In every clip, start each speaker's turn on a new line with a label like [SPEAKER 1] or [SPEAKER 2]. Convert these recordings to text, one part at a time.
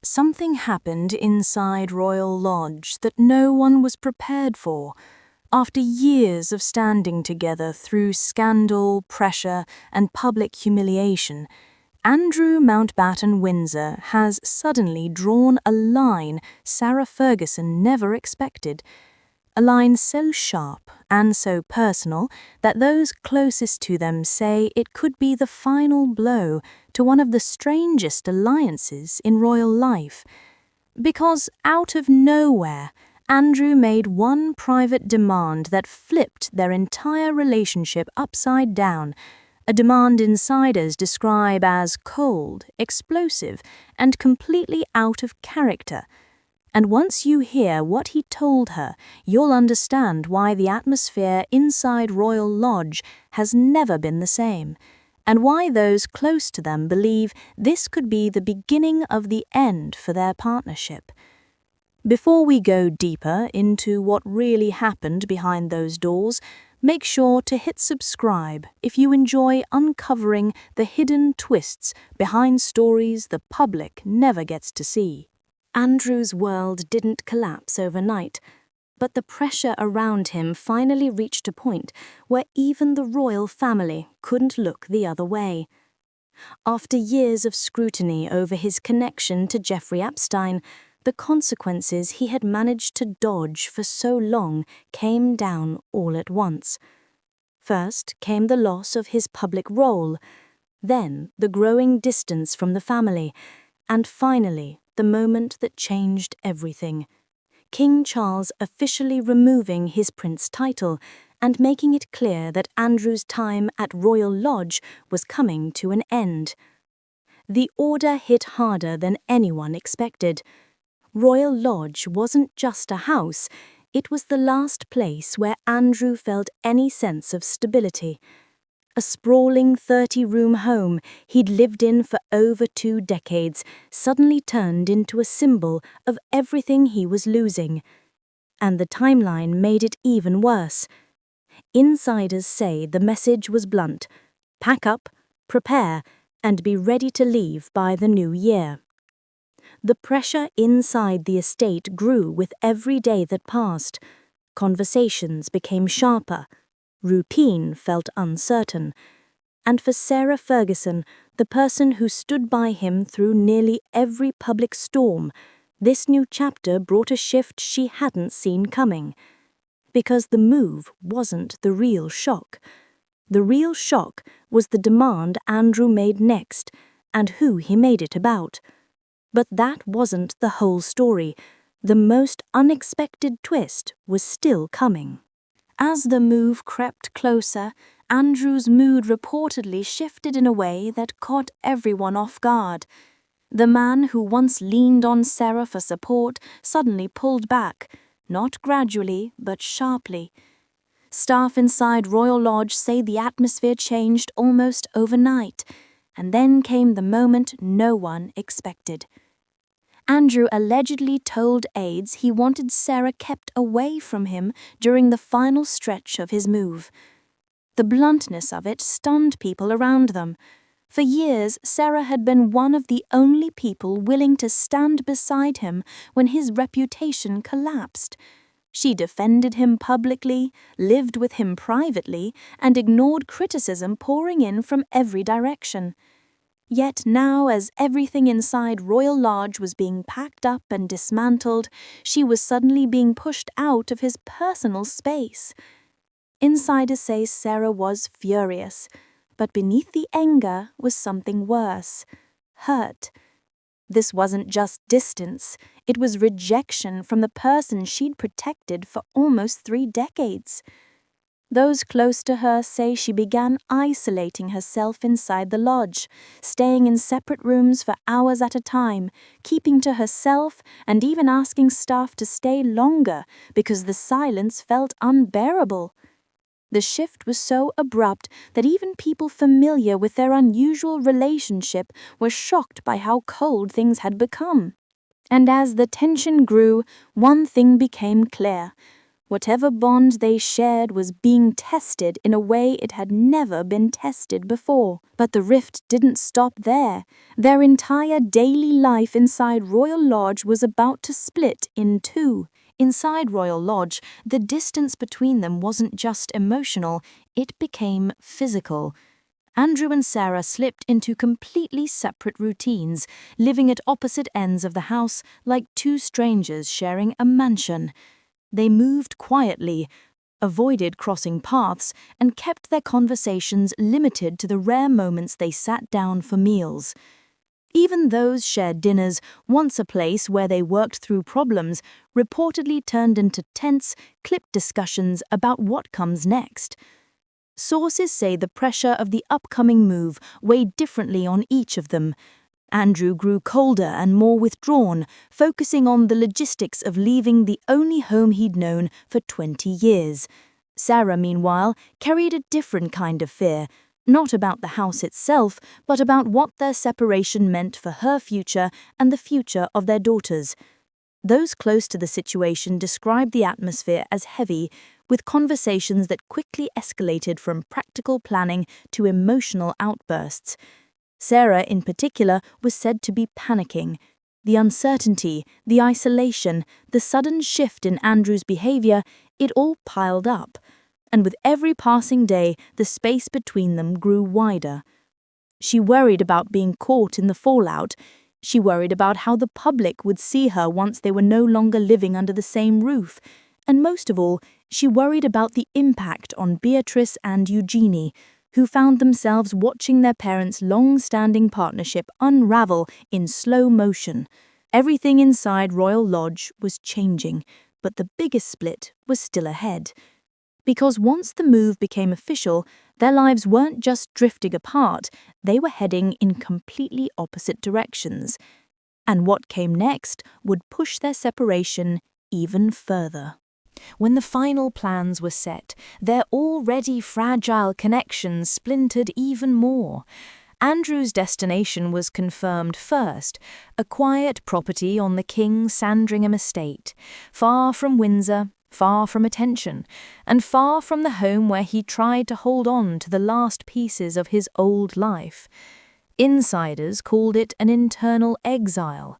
[SPEAKER 1] Something happened inside Royal Lodge that no one was prepared for. After years of standing together through scandal, pressure, and public humiliation, Andrew Mountbatten-Windsor has suddenly drawn a line Sarah Ferguson never expected. A line so sharp and so personal that those closest to them say it could be the final blow to one of the strangest alliances in royal life. Because out of nowhere, Andrew made one private demand that flipped their entire relationship upside down, a demand insiders describe as cold, explosive, and completely out of character. And once you hear what he told her, you'll understand why the atmosphere inside Royal Lodge has never been the same, and why those close to them believe this could be the beginning of the end for their partnership. Before we go deeper into what really happened behind those doors, make sure to hit subscribe if you enjoy uncovering the hidden twists behind stories the public never gets to see. Andrew's world didn't collapse overnight, but the pressure around him finally reached a point where even the royal family couldn't look the other way. After years of scrutiny over his connection to Jeffrey Epstein, the consequences he had managed to dodge for so long came down all at once. First came the loss of his public role, then the growing distance from the family, and finally the moment that changed everything: King Charles officially removing his prince title and making it clear that Andrew's time at Royal Lodge was coming to an end. The order hit harder than anyone expected. Royal Lodge wasn't just a house, it was the last place where Andrew felt any sense of stability. A sprawling 30-room home he'd lived in for over 2 decades suddenly turned into a symbol of everything he was losing. And the timeline made it even worse. Insiders say the message was blunt: pack up, prepare, and be ready to leave by the new year. The pressure inside the estate grew with every day that passed. Conversations became sharper. Routine felt uncertain. And for Sarah Ferguson, the person who stood by him through nearly every public storm, this new chapter brought a shift she hadn't seen coming. Because the move wasn't the real shock. The real shock was the demand Andrew made next, and who he made it about. But that wasn't the whole story. The most unexpected twist was still coming. As the move crept closer, Andrew's mood reportedly shifted in a way that caught everyone off guard. The man who once leaned on Sarah for support suddenly pulled back, not gradually, but sharply. Staff inside Royal Lodge say the atmosphere changed almost overnight, and then came the moment no one expected. Andrew allegedly told aides he wanted Sarah kept away from him during the final stretch of his move. The bluntness of it stunned people around them. For years, Sarah had been one of the only people willing to stand beside him when his reputation collapsed. She defended him publicly, lived with him privately, and ignored criticism pouring in from every direction. Yet now, as everything inside Royal Lodge was being packed up and dismantled, she was suddenly being pushed out of his personal space. Insiders say Sarah was furious, but beneath the anger was something worse: hurt. This wasn't just distance, it was rejection from the person she'd protected for almost 3 decades. Those close to her say she began isolating herself inside the lodge, staying in separate rooms for hours at a time, keeping to herself, and even asking staff to stay longer because the silence felt unbearable. The shift was so abrupt that even people familiar with their unusual relationship were shocked by how cold things had become. And as the tension grew, one thing became clear: Whatever bond they shared was being tested in a way it had never been tested before. But the rift didn't stop there. Their entire daily life inside Royal Lodge was about to split in two. Inside Royal Lodge, the distance between them wasn't just emotional, it became physical. Andrew and Sarah slipped into completely separate routines, living at opposite ends of the house like two strangers sharing a mansion. They moved quietly, avoided crossing paths, and kept their conversations limited to the rare moments they sat down for meals. Even those shared dinners, once a place where they worked through problems, reportedly turned into tense, clipped discussions about what comes next. Sources say the pressure of the upcoming move weighed differently on each of them. Andrew grew colder and more withdrawn, focusing on the logistics of leaving the only home he'd known for 20 years. Sarah, meanwhile, carried a different kind of fear, not about the house itself, but about what their separation meant for her future and the future of their daughters. Those close to the situation described the atmosphere as heavy, with conversations that quickly escalated from practical planning to emotional outbursts. Sarah, in particular, was said to be panicking. The uncertainty, the isolation, the sudden shift in Andrew's behavior, it all piled up. And with every passing day, the space between them grew wider. She worried about being caught in the fallout. She worried about how the public would see her once they were no longer living under the same roof. And most of all, she worried about the impact on Beatrice and Eugenie, who found themselves watching their parents' long-standing partnership unravel in slow motion. Everything inside Royal Lodge was changing, but the biggest split was still ahead. Because once the move became official, their lives weren't just drifting apart, they were heading in completely opposite directions. And what came next would push their separation even further. When the final plans were set, their already fragile connections splintered even more. Andrew's destination was confirmed first, a quiet property on the King Sandringham estate, far from Windsor, far from attention, and far from the home where he tried to hold on to the last pieces of his old life. Insiders called it an internal exile,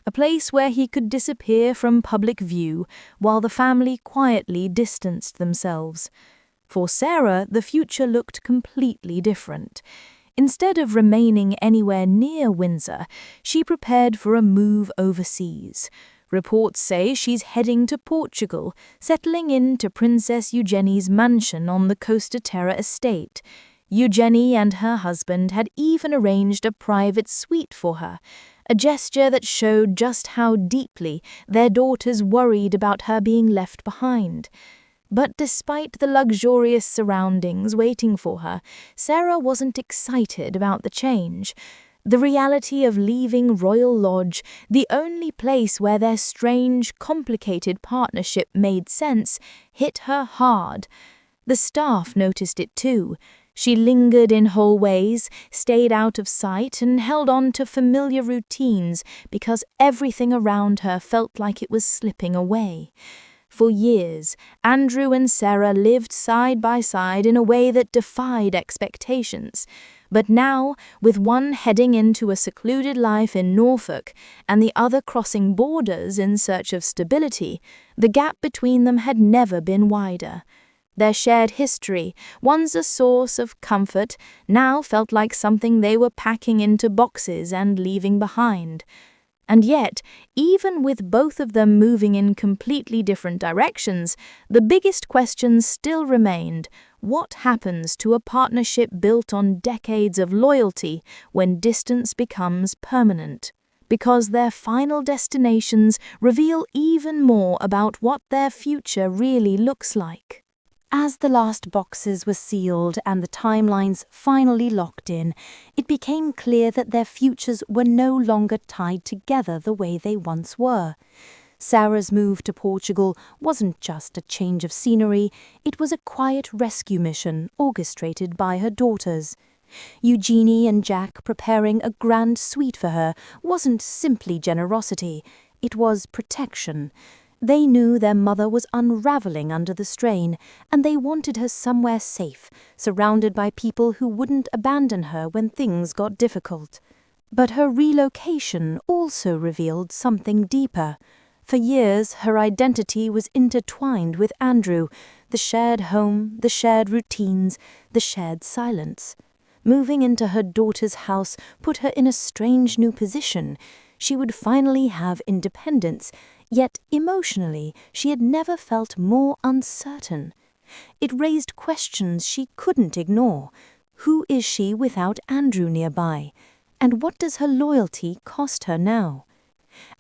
[SPEAKER 1] a place where he could disappear from public view while the family quietly distanced themselves. For Sarah, the future looked completely different. Instead of remaining anywhere near Windsor, she prepared for a move overseas. Reports say she's heading to Portugal, settling into Princess Eugenie's mansion on the Costa Terra estate. Eugenie and her husband had even arranged a private suite for her, a gesture that showed just how deeply their daughters worried about her being left behind. But despite the luxurious surroundings waiting for her, Sarah wasn't excited about the change. The reality of leaving Royal Lodge, the only place where their strange, complicated partnership made sense, hit her hard. The staff noticed it too. She lingered in hallways, stayed out of sight, and held on to familiar routines because everything around her felt like it was slipping away. For years, Andrew and Sarah lived side by side in a way that defied expectations. But now, with one heading into a secluded life in Norfolk and the other crossing borders in search of stability, the gap between them had never been wider. Their shared history, once a source of comfort, now felt like something they were packing into boxes and leaving behind. And yet, even with both of them moving in completely different directions, the biggest question still remained: what happens to a partnership built on decades of loyalty when distance becomes permanent? Because their final destinations reveal even more about what their future really looks like. As the last boxes were sealed and the timelines finally locked in, it became clear that their futures were no longer tied together the way they once were. Sarah's move to Portugal wasn't just a change of scenery, it was a quiet rescue mission orchestrated by her daughters. Eugenie and Jack preparing a grand suite for her wasn't simply generosity, it was protection. They knew their mother was unraveling under the strain, and they wanted her somewhere safe, surrounded by people who wouldn't abandon her when things got difficult. But her relocation also revealed something deeper. For years, her identity was intertwined with Andrew, the shared home, the shared routines, the shared silence. Moving into her daughter's house put her in a strange new position. She would finally have independence, yet emotionally she had never felt more uncertain. It raised questions she couldn't ignore. Who is she without Andrew nearby? And what does her loyalty cost her now?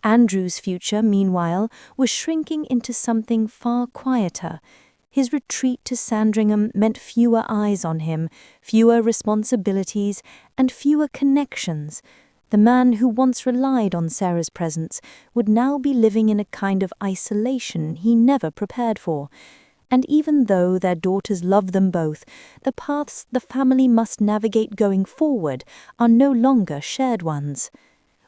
[SPEAKER 1] Andrew's future, meanwhile, was shrinking into something far quieter. His retreat to Sandringham meant fewer eyes on him, fewer responsibilities, and fewer connections. The man who once relied on Sarah's presence would now be living in a kind of isolation he never prepared for. And even though their daughters love them both, the paths the family must navigate going forward are no longer shared ones.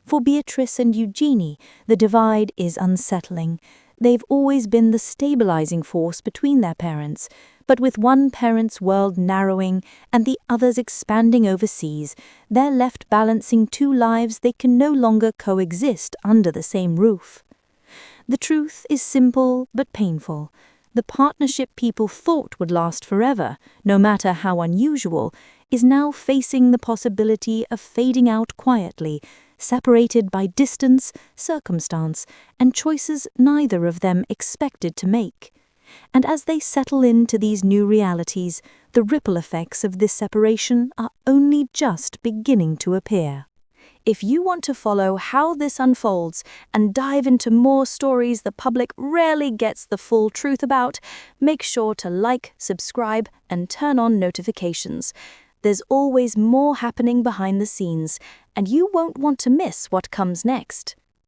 [SPEAKER 1] For Beatrice and Eugenie, the divide is unsettling. They've always been the stabilizing force between their parents, but with one parent's world narrowing and the other's expanding overseas, they're left balancing two lives they can no longer coexist under the same roof. The truth is simple but painful. The partnership people thought would last forever, no matter how unusual, is now facing the possibility of fading out quietly, separated by distance, circumstance, and choices neither of them expected to make. And as they settle into these new realities, the ripple effects of this separation are only just beginning to appear. If you want to follow how this unfolds and dive into more stories the public rarely gets the full truth about, make sure to like, subscribe, and turn on notifications. There's always more happening behind the scenes, and you won't want to miss what comes next.